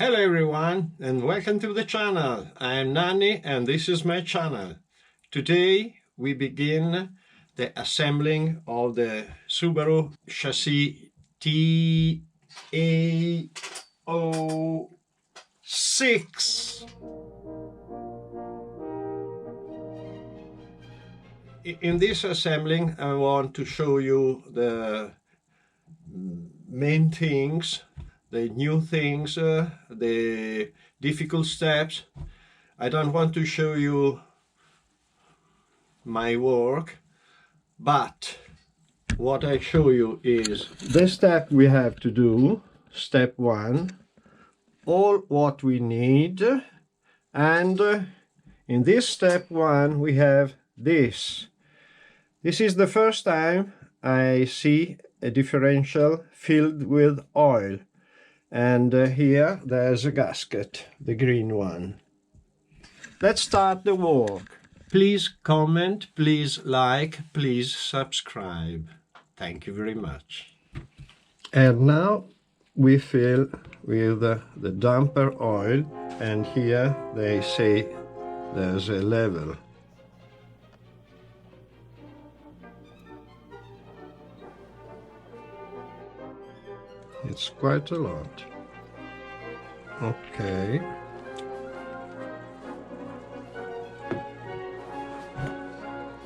Hello everyone and welcome to the channel. I am Nanni and this is my channel. Today we begin the assembling of the Subaru chassis TA06. In this assembling I want to show you the main things, the new things, the difficult steps. I don't want to show you my work, but what I show you is the step we have to do, step 1, all what we need, and in this step 1 we have this. This is the first time I see a differential filled with oil. And here there's a gasket, the green one. Let's start the work. Please comment, please like, please subscribe. Thank you very much. And now we fill with the damper oil, and here they say there's a level. It's quite a lot. Okay.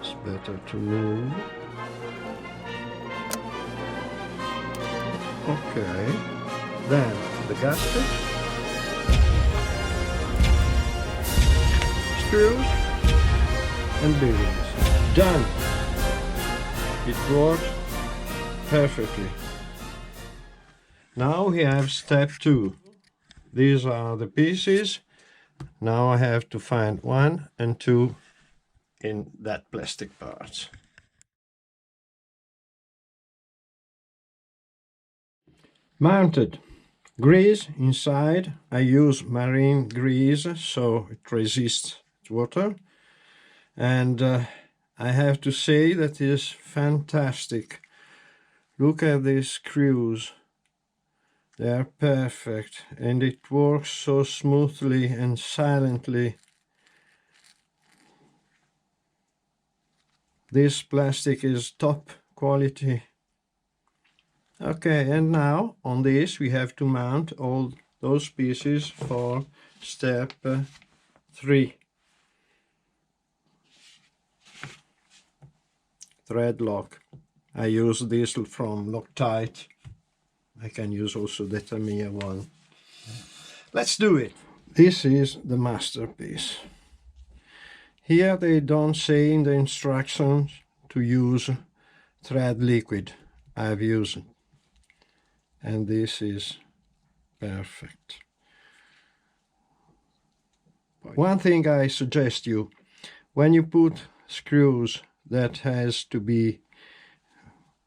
It's better to move. Okay. Then the gasket. Screws and bearings. Done. It works perfectly. Now we have step 2. These are the pieces. Now I have to find 1 and 2 in that plastic part. Mounted. Grease inside. I use marine grease so it resists water. And I have to say that it is fantastic. Look at these screws. They are perfect, and it works so smoothly and silently. This plastic is top quality. Okay, and now on this we have to mount all those pieces for step 3. Thread lock. I use this from Loctite. I can use also the Tamiya one. Let's do it. This is the masterpiece. Here they don't say in the instructions to use thread liquid. I've used it. And this is perfect. One thing I suggest you, when you put screws that has to be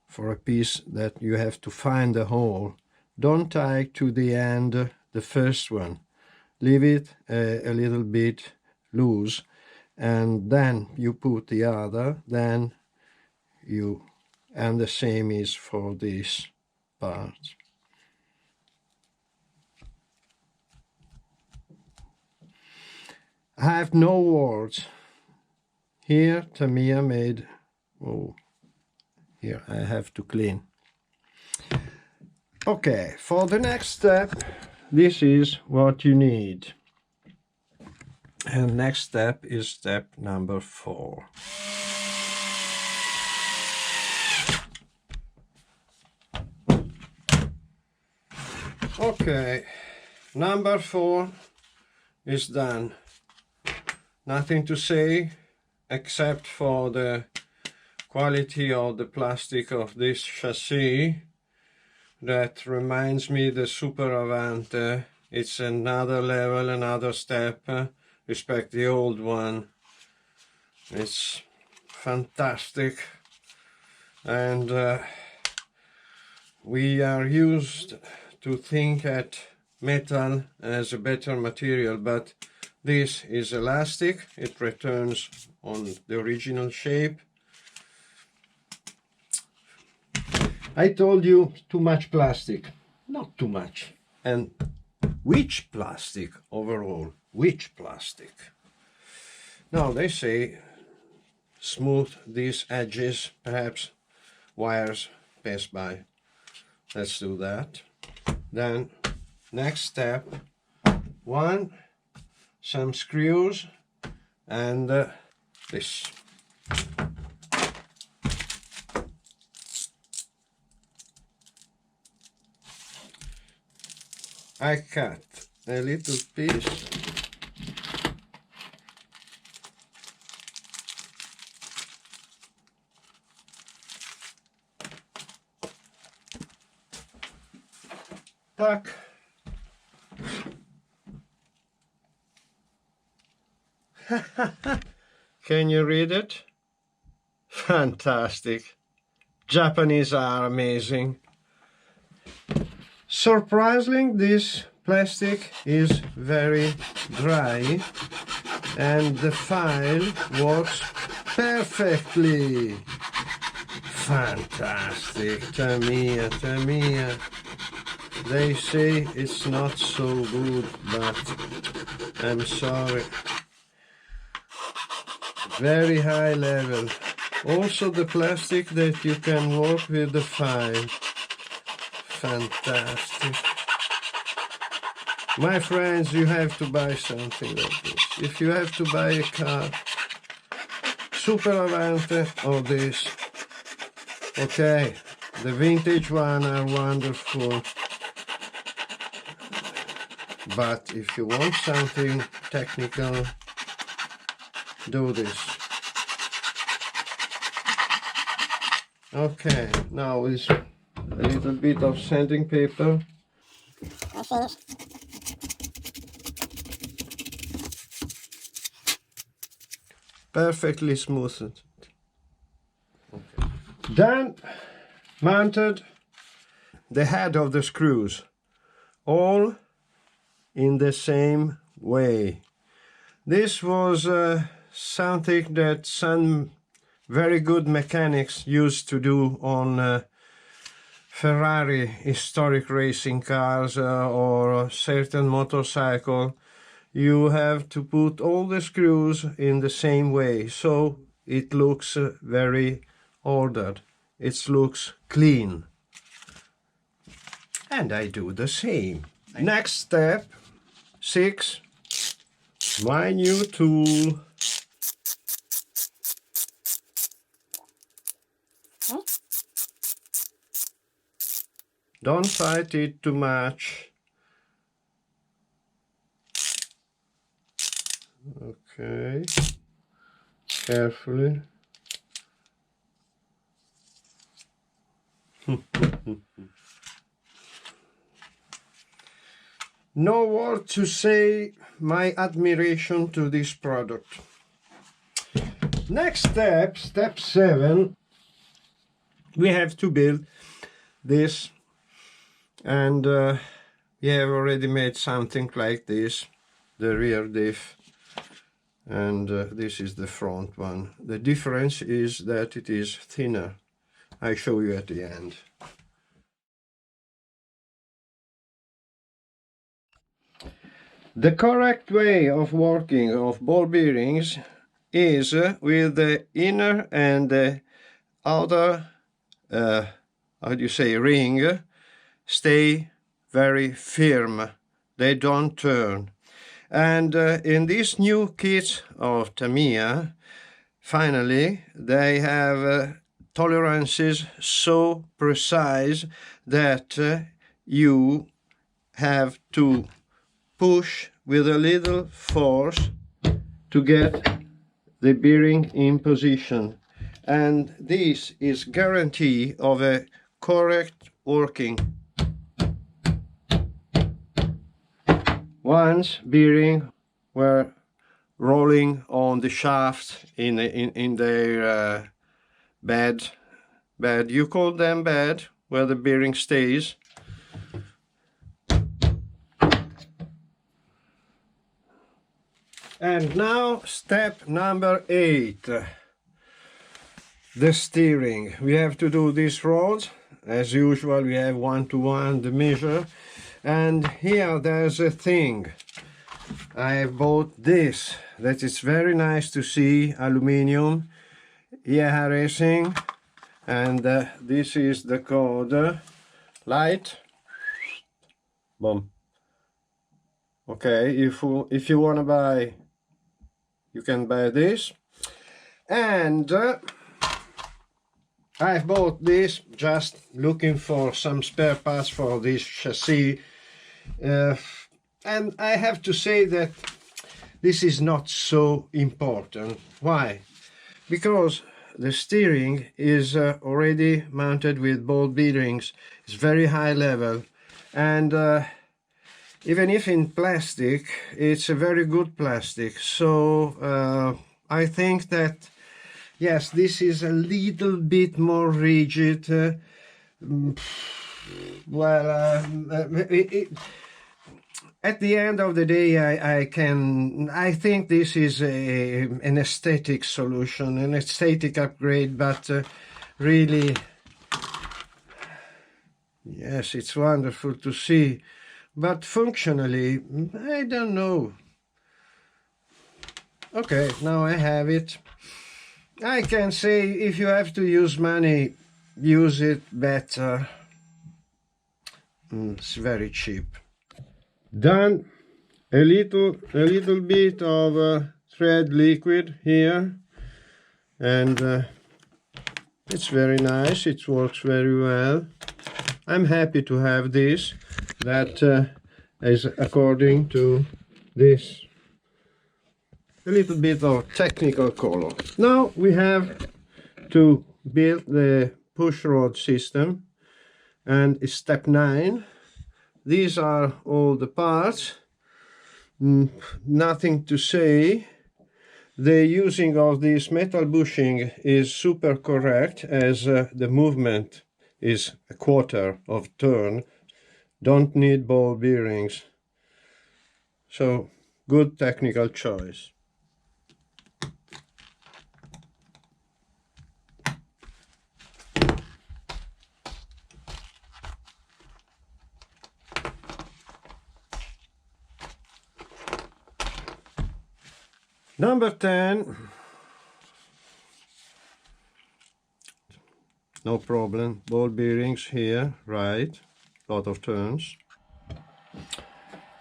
for a piece that you have to find the hole, don't tie to the end the first one. Leave it a little bit loose, and then you put the other, and the same is for this part. I have no words. Here Tamiya made, here I have to clean. Okay, for the next step, this is what you need. And next step is step number 4. Okay, number 4 is done. Nothing to say except for the quality of the plastic of this chassis. That reminds me the Super Avante. It's another level, another step, respect the old one. It's fantastic, and we are used to think at metal as a better material, but this is elastic. It returns on the original shape. I told you too much plastic, not too much, and which plastic overall? Which plastic? Now they say smooth these edges, perhaps wires pass by. Let's do that. Then next step, some screws and this. I cut a little piece tack. Can you read it? Fantastic. Japanese are amazing. Surprisingly, this plastic is very dry and the file works perfectly. Fantastic. Tamiya, Tamiya. They say it's not so good, but I'm sorry. Very high level. Also the plastic that you can work with the file. Fantastic. My friends, you have to buy something like this. If you have to buy a car, Super Avante or this. Okay, the vintage ones are wonderful. But if you want something technical, do this. Okay, now is a little bit of sanding paper. Perfectly smoothed. Okay. Then mounted the head of the screws, all in the same way. This was something that some very good mechanics used to do on Ferrari historic racing cars or certain motorcycle. You have to put all the screws in the same way, so it looks very ordered. It looks clean. And I do the same. Next step, 6. My new tool. Don't fight it too much. Okay, carefully. No word to say my admiration to this product. Next step, step 7, we have to build this, and we have already made something like this, the rear diff, and this is the front one. The difference is that it is thinner. I show you at the end. The correct way of working of ball bearings is with the inner and the outer, how do you say, ring, stay very firm. They don't turn. And in this new kit of Tamiya, finally, they have tolerances so precise that you have to push with a little force to get the bearing in position. And this is guarantee of a correct working. Once bearing were rolling on the shaft in their bed, you call them bed, where the bearing stays. And now step number 8, the steering. We have to do this rod. As usual, we have 1 to 1 the measure, And here there's a thing. I bought this. That is very nice to see. Aluminium. Yeah, racing. And this is the code. Light. Boom. Okay, if you wanna buy, you can buy this. And I bought this just looking for some spare parts for this chassis. And I have to say that this is not so important. Why? Because the steering is already mounted with ball bearings. It's very high level, and even if in plastic, it's a very good plastic. So I think that yes, this is a little bit more rigid. At the end of the day, I think this is an aesthetic solution, an aesthetic upgrade, but really, yes, it's wonderful to see, but functionally, I don't know. Okay, now I have it. I can say if you have to use money, use it better. It's very cheap. Done a little bit of thread liquid here, and it's very nice. It works very well. I'm happy to have this. That is according to this. A little bit of technical color. Now we have to build the push rod system, and it's step 9. These are all the parts. Nothing to say. The using of this metal bushing is super correct, as the movement is a quarter of turn. Don't need ball bearings. So good technical choice. Number 10, no problem, ball bearings here, right, lot of turns.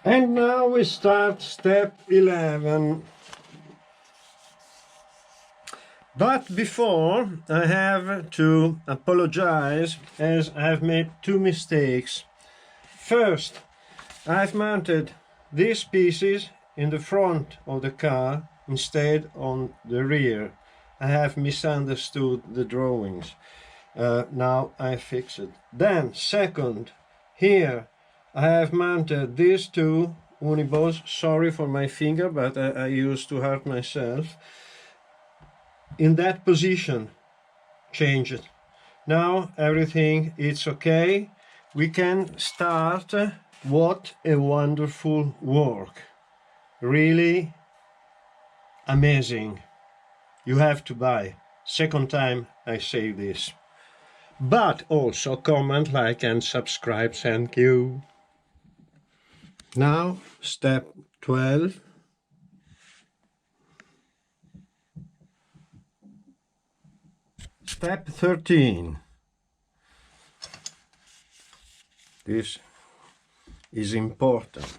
And now we start step 11. But before, I have to apologize, as I've made 2 mistakes. First, I've mounted these pieces in the front of the car instead on the rear. I have misunderstood the drawings. Now I fix it. Then, second, here I have mounted these 2 unibos. Sorry for my finger, but I used to hurt myself. In that position, change it. Now everything is okay. We can start. What a wonderful work. Really amazing. You have to buy. Second time I say this. But also comment, like and subscribe. Thank you. Now step 12. Step 13. This is important.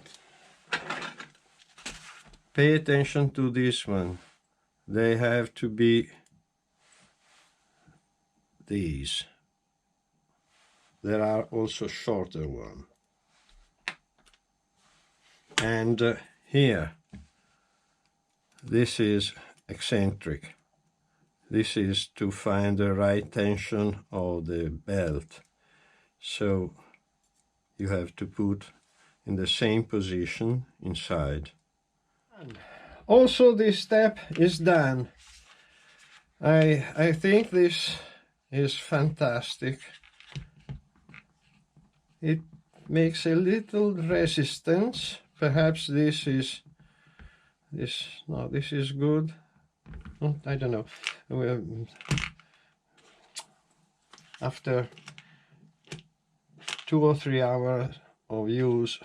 Pay attention to this one. They have to be these. There are also shorter ones. And here, this is eccentric. This is to find the right tension of the belt. So you have to put in the same position inside. Also, this step is done. I think this is fantastic. It makes a little resistance. Perhaps this is good. I don't know. After 2 or 3 hours of use,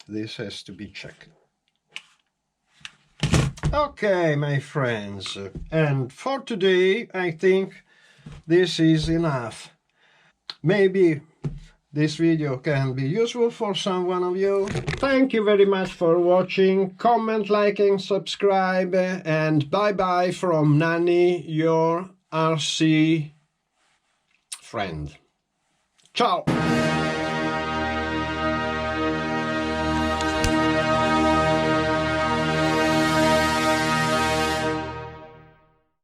this has to be checked. Okay, my friends, and for today I think this is enough. Maybe this video can be useful for someone of you. Thank you very much for watching. Comment, like and subscribe, and bye bye from Nanny, your RC friend. Ciao!